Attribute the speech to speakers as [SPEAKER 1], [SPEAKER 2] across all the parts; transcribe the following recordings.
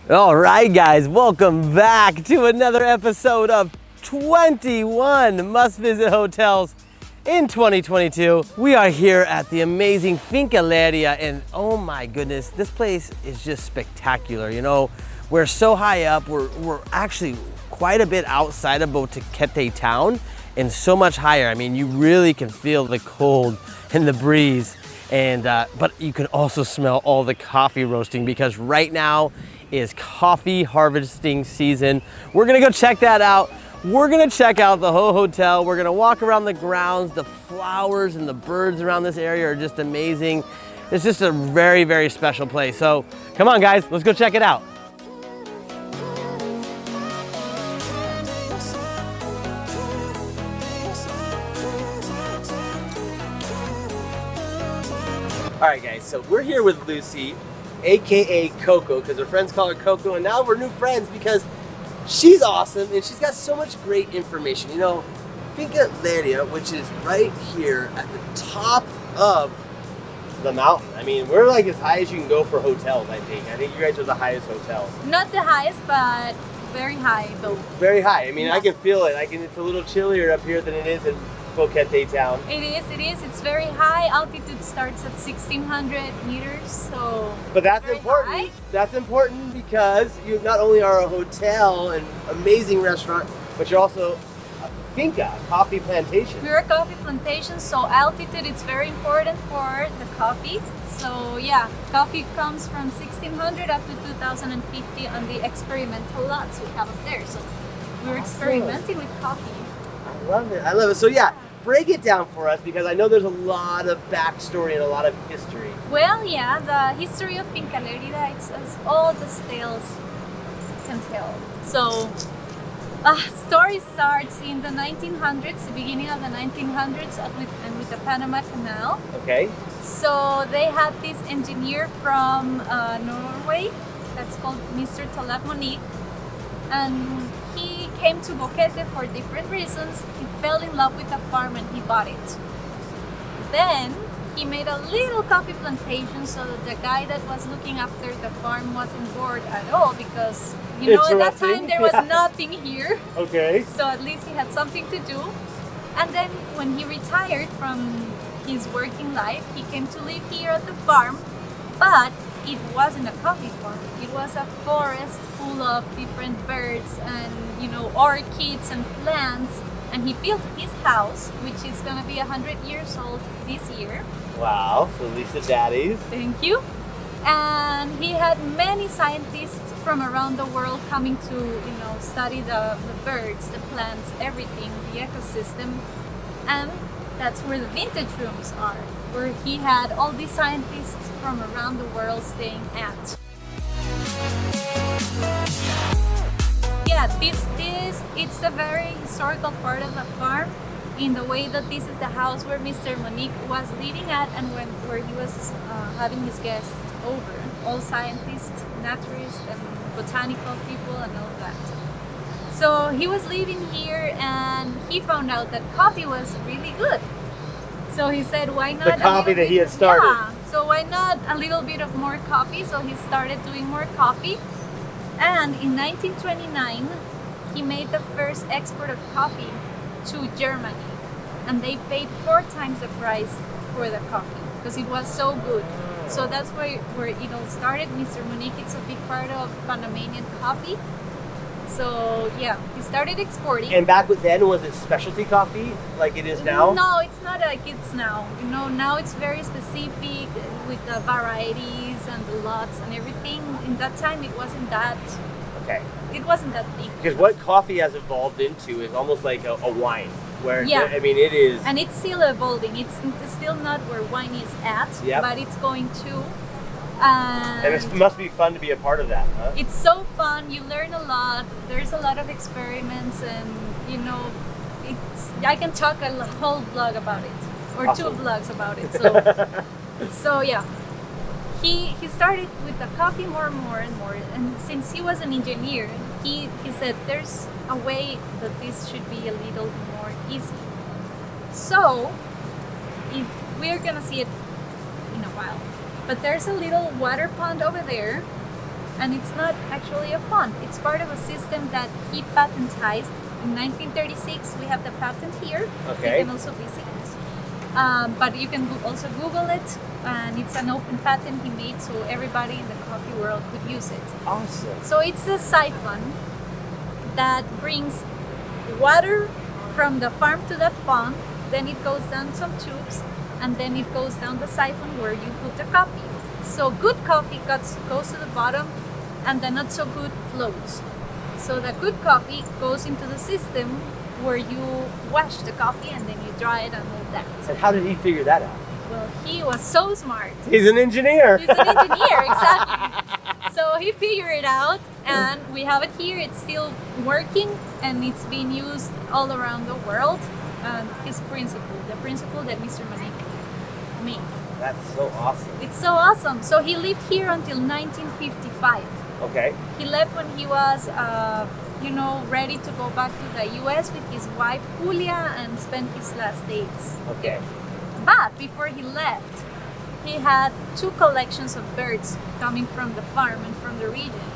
[SPEAKER 1] All right, guys, welcome back to another episode of 21 must-visit hotels in 2022. We are here at the amazing Finca Lerida, and oh my goodness, this place is just spectacular. You know, we're so high up, we're actually quite a bit outside of Boquete town and so much higher. I mean, you really can feel the cold and the breeze, and but you can also smell all the coffee roasting because right now is coffee harvesting season. We're gonna go check that out. We're gonna check out the whole hotel. We're gonna walk around the grounds. The flowers and the birds around this area are just amazing. It's just a very, very special place. So come on, guys, let's go check it out. All right, guys, so we're here with Lucy, AKA Coco, because her friends call her Coco, and now we're new friends because she's awesome and she's got so much great information. You know, Finca Lerida, which is right here at the top of the mountain. I mean, we're like as high as you can go for hotels, I think. I think you guys are the highest hotels.
[SPEAKER 2] Not the highest, but very high though.
[SPEAKER 1] Very high. I mean,
[SPEAKER 2] yeah.
[SPEAKER 1] I can feel it. It's a little chillier up here than it is in Boquete town.
[SPEAKER 2] It is. It's very high. Altitude starts at 1,600 meters, so.
[SPEAKER 1] But that's important.
[SPEAKER 2] High.
[SPEAKER 1] That's important because you not only are a hotel and amazing restaurant, but you're also a finca, a coffee plantation.
[SPEAKER 2] We're a coffee plantation, so altitude is very important for the coffee. So yeah, coffee comes from 1,600 up to 2,050 on the experimental lots we have up there. So we're experimenting with coffee.
[SPEAKER 1] I love it. I love it. So yeah. Break it down for us because I know there's a lot of backstory and a lot of history.
[SPEAKER 2] Well, yeah, the history of Finca Lerida, it's as old as tales can tell. So, story starts in the 1900s, the beginning of the 1900s, with the Panama Canal.
[SPEAKER 1] Okay.
[SPEAKER 2] So they had this engineer from Norway that's called Mr. Monique, and he came to Boquete for different reasons. He fell in love with the farm and he bought it. Then he made a little coffee plantation so that the guy that was looking after the farm wasn't bored at all because, you know, at that time there was nothing here.
[SPEAKER 1] Okay.
[SPEAKER 2] So at least he had something to do. And then when he retired from his working life, he came to live here at the farm, but it wasn't a coffee farm. It was a forest full of different birds and, you know, orchids and plants. And he built his house, which is gonna be 100 years old this year.
[SPEAKER 1] Wow, so Lisa Daddies.
[SPEAKER 2] Thank you. And he had many scientists from around the world coming to, you know, study the birds, the plants, everything, the ecosystem. And that's where the vintage rooms are, where he had all these scientists from around the world staying at. Yeah, it's a very historical part of the farm in the way that this is the house where Mr. Monique was living at and where he was having his guests over. All scientists, naturalists, and botanical people and all that. So he was living here and he found out that coffee was really good. So he said, why not
[SPEAKER 1] the coffee that he had started?
[SPEAKER 2] Yeah, so why not a little bit of more coffee? So he started doing more coffee. And in 1929, he made the first export of coffee to Germany. And they paid 4 times the price for the coffee because it was so good. So that's where it all started. Mr. Monique is a big part of Panamanian coffee. So yeah, he started exporting.
[SPEAKER 1] And back then, was it specialty coffee like it is now?
[SPEAKER 2] No, it's not like it's now. You know, now it's very specific with the varieties and the lots and everything. In that time, it wasn't that.
[SPEAKER 1] Okay.
[SPEAKER 2] It wasn't that big.
[SPEAKER 1] Because what coffee has evolved into is almost like a wine, where
[SPEAKER 2] yeah.
[SPEAKER 1] I mean, it is.
[SPEAKER 2] And it's still evolving. It's still not where wine is at,
[SPEAKER 1] yep.
[SPEAKER 2] But it's going to.
[SPEAKER 1] And it must be fun to be a part of that, huh?
[SPEAKER 2] It's so fun. You learn a lot. There's a lot of experiments, and you know, I can talk a whole blog about it, or awesome. 2 blogs about it. So, so yeah, he started with the coffee more and more, and since he was an engineer, he said there's a way that this should be a little more easy. So, if we're gonna see it in a while. But there's a little water pond over there and it's not actually a pond. It's part of a system that he patentized in 1936. We have the patent here.
[SPEAKER 1] Okay.
[SPEAKER 2] You can also visit it. But you can also Google it, and it's an open patent he made so everybody in the coffee world could use it.
[SPEAKER 1] Awesome.
[SPEAKER 2] So it's a siphon that brings water from the farm to that pond, then it goes down some tubes, and then it goes down the siphon where you put the coffee. So good coffee goes to the bottom, and the not so good floats. So the good coffee goes into the system where you wash the coffee and then you dry it and all that.
[SPEAKER 1] And how did he figure that out?
[SPEAKER 2] Well, he was so smart.
[SPEAKER 1] He's an engineer.
[SPEAKER 2] He's an engineer, exactly. So he figured it out, and we have it here. It's still working, and it's being used all around the world. His principle, the principle that Mr. Manik made.
[SPEAKER 1] That's so awesome.
[SPEAKER 2] It's so awesome. So he lived here until 1955.
[SPEAKER 1] Okay.
[SPEAKER 2] He left when he was, ready to go back to the U.S. with his wife Julia and spend his last days.
[SPEAKER 1] Okay.
[SPEAKER 2] But before he left, he had two collections of birds coming from the farm and from the region.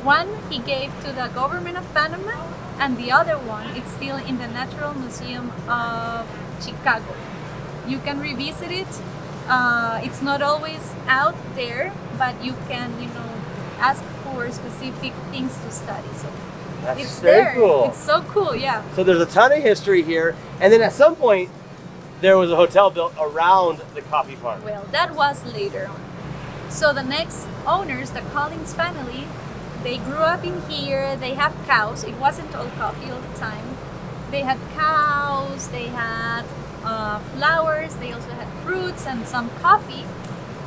[SPEAKER 2] One he gave to the government of Panama, and the other one it's still in the Natural Museum of Chicago. You can revisit it. It's not always out there, but you can, ask for specific things to study. So
[SPEAKER 1] That's
[SPEAKER 2] it's
[SPEAKER 1] very
[SPEAKER 2] there.
[SPEAKER 1] cool.
[SPEAKER 2] It's so cool, yeah.
[SPEAKER 1] So there's a ton of history here, and then at some point there was a hotel built around the coffee farm.
[SPEAKER 2] Well, that was later on. So the next owners, the Collins family, they grew up in here. They have cows. It wasn't all coffee all the time. They had cows, they had flowers, they also had fruits and some coffee.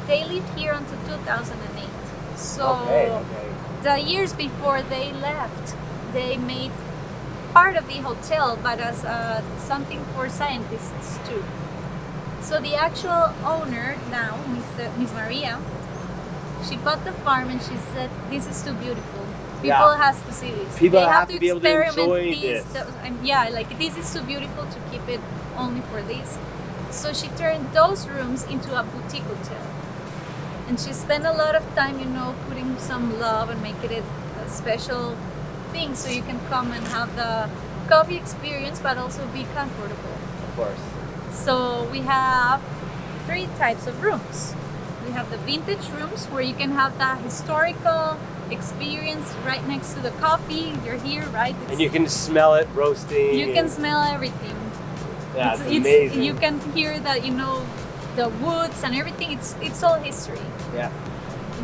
[SPEAKER 2] They lived here until 2008. So the years before they left, they made part of the hotel, but as something for scientists too. So the actual owner now, Miss Maria, she bought the farm and she said, "This is too beautiful. People has to see this.
[SPEAKER 1] People
[SPEAKER 2] they
[SPEAKER 1] have to be able to enjoy
[SPEAKER 2] these,
[SPEAKER 1] this."
[SPEAKER 2] This is too beautiful to keep it only for this. So she turned those rooms into a boutique hotel. And she spent a lot of time, putting some love and making it a special thing so you can come and have the coffee experience but also be comfortable.
[SPEAKER 1] Of course.
[SPEAKER 2] So we have 3 types of rooms. We have the vintage rooms where you can have the historical experience right next to the coffee. You're here, right?
[SPEAKER 1] And you can smell it roasting.
[SPEAKER 2] You can smell everything.
[SPEAKER 1] Yeah, it's amazing.
[SPEAKER 2] You can hear that, the woods and everything. It's all history.
[SPEAKER 1] Yeah.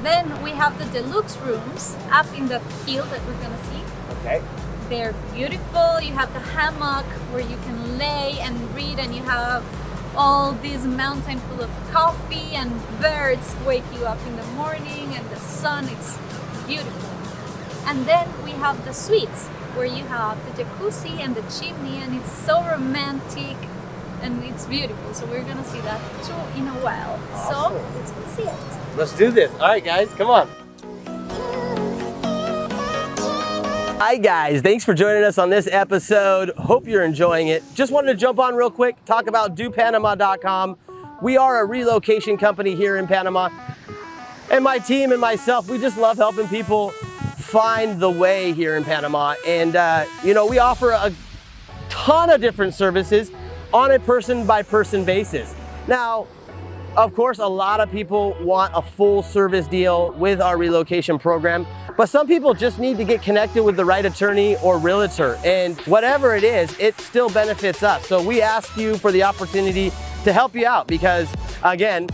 [SPEAKER 2] Then we have the deluxe rooms up in the hill that we're gonna see.
[SPEAKER 1] Okay.
[SPEAKER 2] They're beautiful. You have the hammock where you can lay and read, and you have all this mountain full of coffee, and birds wake you up in the morning, and the sun. It's beautiful. And then we have the suites where you have the jacuzzi and the chimney, and it's so romantic and it's beautiful. So we're gonna see that too in a while.
[SPEAKER 1] Awesome.
[SPEAKER 2] So let's go see it.
[SPEAKER 1] Let's do this. All right, guys, come on. Hi guys, thanks for joining us on this episode. Hope you're enjoying it. Just wanted to jump on real quick, talk about dopanama.com. We are a relocation company here in Panama. And my team and myself, we just love helping people find the way here in Panama. And we offer a ton of different services on a person-by-person basis. Now, of course, a lot of people want a full service deal with our relocation program, but some people just need to get connected with the right attorney or realtor, and whatever it is, it still benefits us. So we ask you for the opportunity to help you out because, again,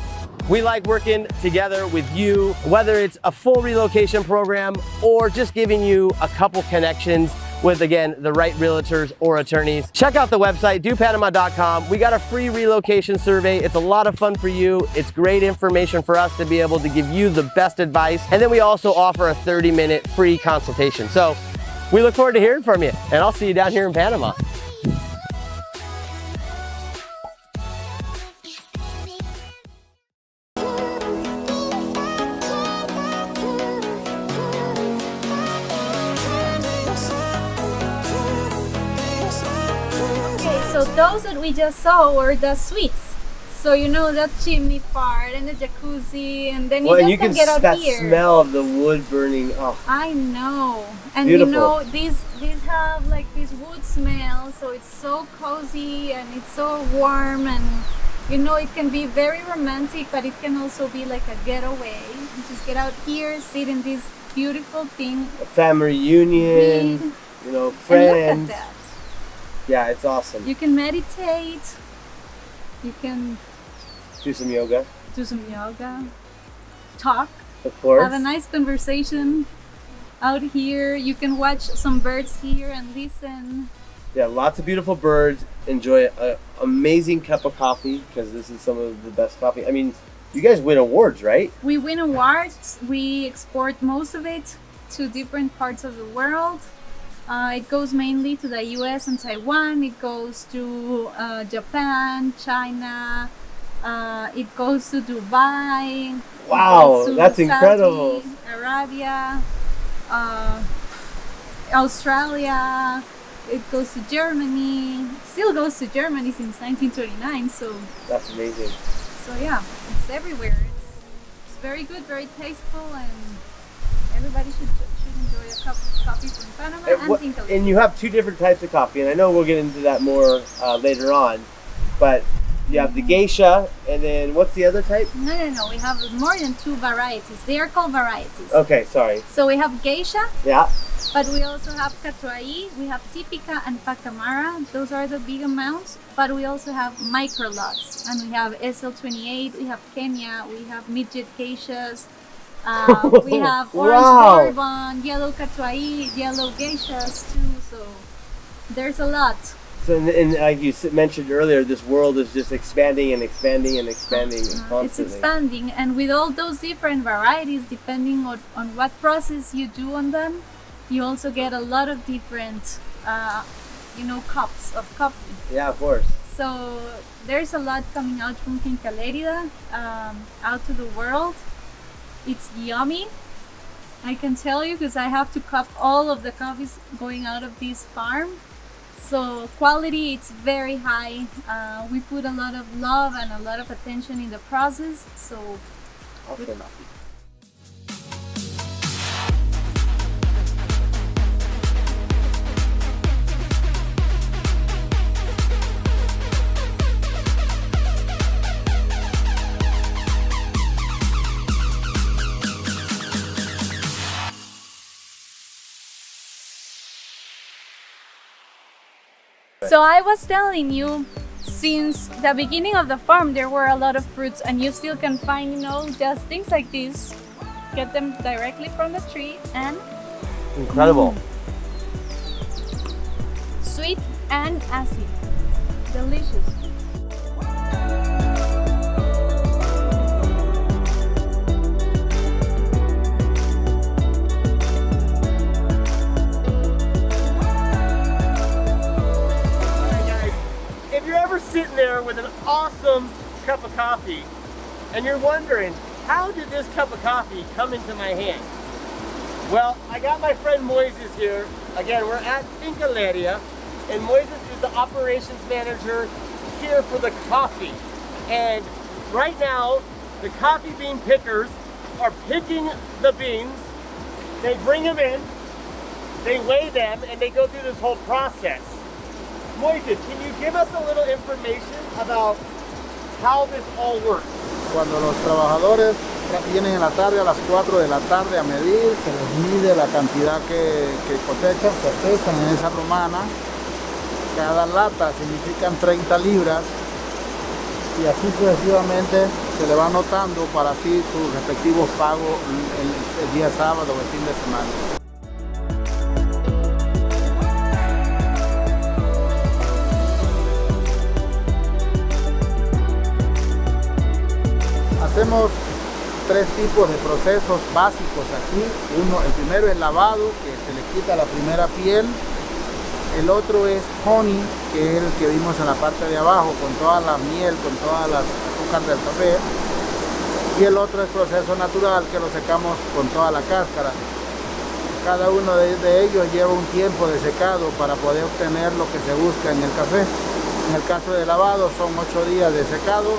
[SPEAKER 1] we like working together with you, whether it's a full relocation program or just giving you a couple connections with, again, the right realtors or attorneys. Check out the website, dopanama.com. We got a free relocation survey. It's a lot of fun for you. It's great information for us to be able to give you the best advice. And then we also offer a 30-minute free consultation. So we look forward to hearing from you, and I'll see you down here in Panama.
[SPEAKER 2] So those that we just saw were the suites. So you know that chimney part and the jacuzzi, and then
[SPEAKER 1] Well,
[SPEAKER 2] you
[SPEAKER 1] and
[SPEAKER 2] just
[SPEAKER 1] you
[SPEAKER 2] can get out
[SPEAKER 1] that
[SPEAKER 2] here.
[SPEAKER 1] smell of the wood burning. Oh,
[SPEAKER 2] I know, and
[SPEAKER 1] beautiful.
[SPEAKER 2] you know these have like this wood smell, so it's so cozy and it's so warm, and you know it can be very romantic, but it can also be like a getaway. You just get out here, sit in this beautiful thing,
[SPEAKER 1] a family reunion,
[SPEAKER 2] read,
[SPEAKER 1] you know,
[SPEAKER 2] and
[SPEAKER 1] friends.
[SPEAKER 2] look at that.
[SPEAKER 1] Yeah, it's awesome.
[SPEAKER 2] You can meditate. You can
[SPEAKER 1] Do some yoga,
[SPEAKER 2] do some yoga, talk,
[SPEAKER 1] of course.
[SPEAKER 2] have a nice conversation out here. You can watch some birds here and listen.
[SPEAKER 1] Yeah, lots of beautiful birds. Enjoy an amazing cup of coffee, because this is some of the best coffee. I mean, you guys win awards, right?
[SPEAKER 2] We win awards. We export most of it to different parts of the world. It goes mainly to the US and Taiwan. It goes to Japan, China. It goes to Dubai.
[SPEAKER 1] Wow,
[SPEAKER 2] to
[SPEAKER 1] that's
[SPEAKER 2] Saudi
[SPEAKER 1] incredible.
[SPEAKER 2] Arabia, Australia. It goes to Germany. Still goes to Germany since 1929. So
[SPEAKER 1] That's amazing.
[SPEAKER 2] yeah, it's everywhere. It's very good, very tasteful, and everybody should enjoy a cup of coffee from Panama and Finca Lerida.
[SPEAKER 1] And you have two different types of coffee, and I know we'll get into that more later on, but you have the geisha, and then what's the other type?
[SPEAKER 2] No. We have more than 2 varieties. They are called varieties.
[SPEAKER 1] Okay, sorry.
[SPEAKER 2] So we have geisha,
[SPEAKER 1] Yeah.
[SPEAKER 2] but we also have catuai, we have típica and pacamara. Those are the big amounts. But we also have micro lots, and we have SL28, we have Kenya, we have midget geishas, we have orange
[SPEAKER 1] Wow.
[SPEAKER 2] bourbon, yellow catuai, yellow geishas too. So there's a lot.
[SPEAKER 1] So, and like you mentioned earlier, this world is just expanding and expanding and expanding constantly.
[SPEAKER 2] It's expanding, and with all those different varieties, depending on what process you do on them, you also get a lot of different, cups of coffee.
[SPEAKER 1] Yeah, of course.
[SPEAKER 2] So there's a lot coming out from Finca Lerida, out to the world. It's yummy. I can tell you, because I have to cup all of the coffees going out of this farm. So quality, it's very high. We put a lot of love and a lot of attention in the process. So good
[SPEAKER 1] Awesome.
[SPEAKER 2] coffee. So I was telling you, since the beginning of the farm, there were a lot of fruits, and you still can find, just things like this. Get them directly from the tree, and
[SPEAKER 1] Incredible.
[SPEAKER 2] sweet and acid. Delicious.
[SPEAKER 1] If you're ever sitting there with an awesome cup of coffee and you're wondering, how did this cup of coffee come into my hand? Well, I got my friend Moisés here. Again, we're at Finca Lerida, and Moisés is the operations manager here for the coffee. And right now, the coffee bean pickers are picking the beans. They bring them in, they weigh them, and they go through this whole process. Moisés, can you give us a little information about how this all works?
[SPEAKER 3] Cuando los trabajadores vienen en la tarde a las 4 de la tarde a medir, se les mide la cantidad que cosechan, se pesan en esa romana. Cada lata significan 30 libras y así sucesivamente se le va anotando para así sus respectivos pagos el día sábado o el fin de semana. Hacemos 3 tipos de procesos básicos aquí. El primero es lavado, que se le quita la primera piel. El otro es honey, que es el que vimos en la parte de abajo, con toda la miel, con todas las azúcar del café. Y el otro es proceso natural, que lo secamos con toda la cáscara. Cada uno de ellos lleva un tiempo de secado para poder obtener lo que se busca en el café. En el caso de lavado son 8 días de secado,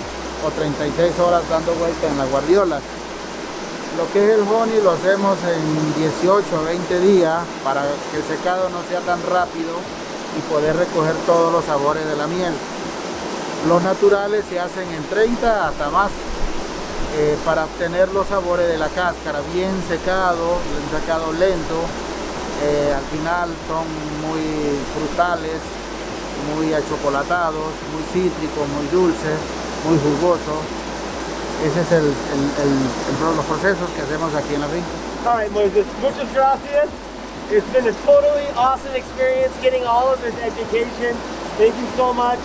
[SPEAKER 3] o 36 horas dando vuelta en la guardiola. Lo que es el honey lo hacemos en 18 a 20 días para que el secado no sea tan rápido y poder recoger todos los sabores de la miel. Los naturales se hacen en 30 hasta más para obtener los sabores de la cáscara, bien secado, un secado lento. Al final son muy frutales, muy achocolatados, muy cítricos, muy dulces, muy jugosos. Ese es los procesos que hacemos aquí en la finca.
[SPEAKER 1] All right, Moisés, muchas gracias. It's been a totally awesome experience getting all of this education. Thank you so much.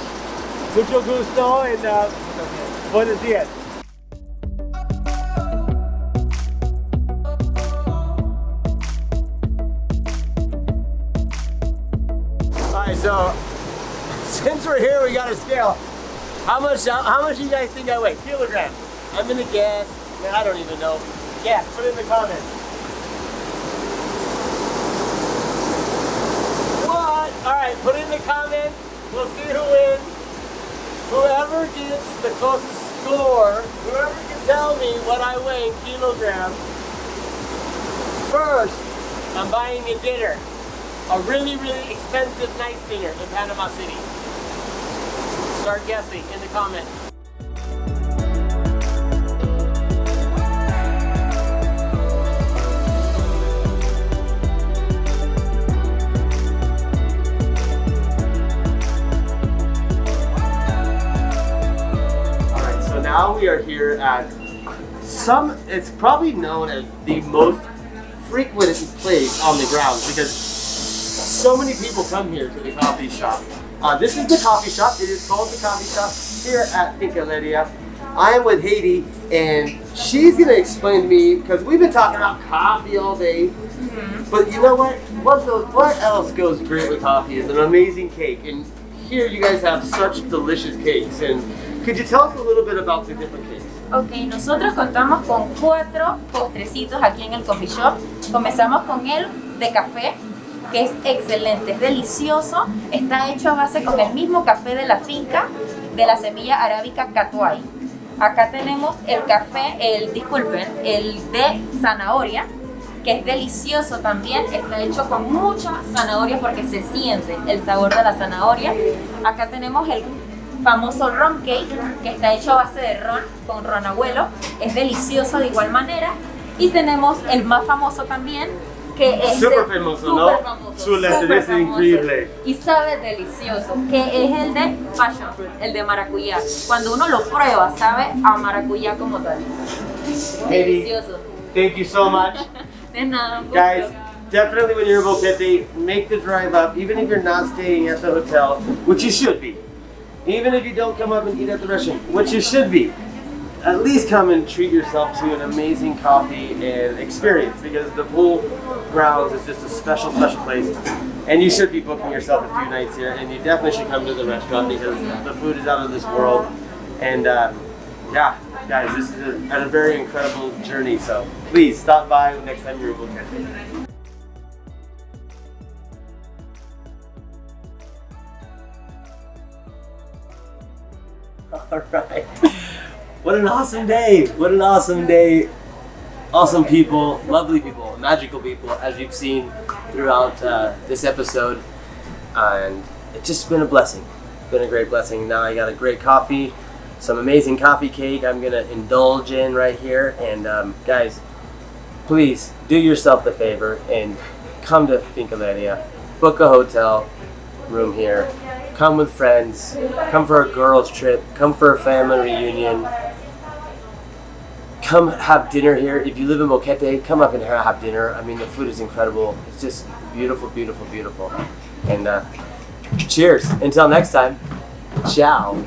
[SPEAKER 1] Mucho gusto and buenos días. All right, so since we're here, we got a scale. How much do you guys think I weigh? Kilograms. I'm gonna guess. I don't even know. Guess. Put it in the comments. What? All right. Put it in the comments. We'll see who wins. Whoever gets the closest score, whoever can tell me what I weigh in kilograms. First, I'm buying a dinner. A really, really expensive nice dinner in Panama City. Start guessing in the comments. Alright, so now we are here at it's probably known as the most frequented place on the grounds because so many people come here to the coffee shop. This is the coffee shop. It is called the coffee shop here at Finca Lerida. I am with Haydee, and she's gonna explain to me because we've been talking about coffee all day. But you know what? What else goes great with coffee is an amazing cake. And here you guys have such delicious cakes. And could you tell us a little bit about the different cakes?
[SPEAKER 4] Ok, nosotros contamos con 4 postrecitos aquí en el coffee shop. Comenzamos con el de café, que es excelente, es delicioso, está hecho a base con el mismo café de la finca, de la semilla arábica catuay. Acá tenemos el café, el de zanahoria, que es delicioso también, está hecho con mucha zanahoria porque se siente el sabor de la zanahoria. Acá tenemos el famoso rum cake, que está hecho a base de ron, con ron abuelo, es delicioso de igual manera. Y tenemos el más famoso también, que es
[SPEAKER 1] súper famoso, ¿no? Chulete, es increíble.
[SPEAKER 4] Y sabe delicioso, que es el de passion fruit, el de maracuyá. Cuando uno lo prueba, sabe a maracuyá como tal. Delicioso.
[SPEAKER 1] Thank you so much.
[SPEAKER 4] De nada,
[SPEAKER 1] guys, definitely when you're in Boquete, make the drive up, even if you're not staying at the hotel, which you should be. Even if you don't come up and eat at the restaurant, which you should be. At least come and treat yourself to an amazing coffee and experience because the pool grounds is just a special, special place. And you should be booking yourself a few nights here, and you definitely should come to the restaurant because the food is out of this world. And yeah, guys, this is a very incredible journey, so please stop by next time you're in Boquete. All right. What an awesome day! What an awesome day! Awesome people, lovely people, magical people, as you've seen throughout this episode. And it's just been a blessing. Been a great blessing. Now I got a great coffee, some amazing coffee cake I'm gonna indulge in right here. And guys, please do yourself the favor and come to Finca Lerida. Book a hotel room here. Come with friends. Come for a girls' trip. Come for a family reunion. Come have dinner here. If you live in Boquete, come up and have dinner. I mean, the food is incredible. It's just beautiful, beautiful, beautiful. And cheers. Until next time. Ciao.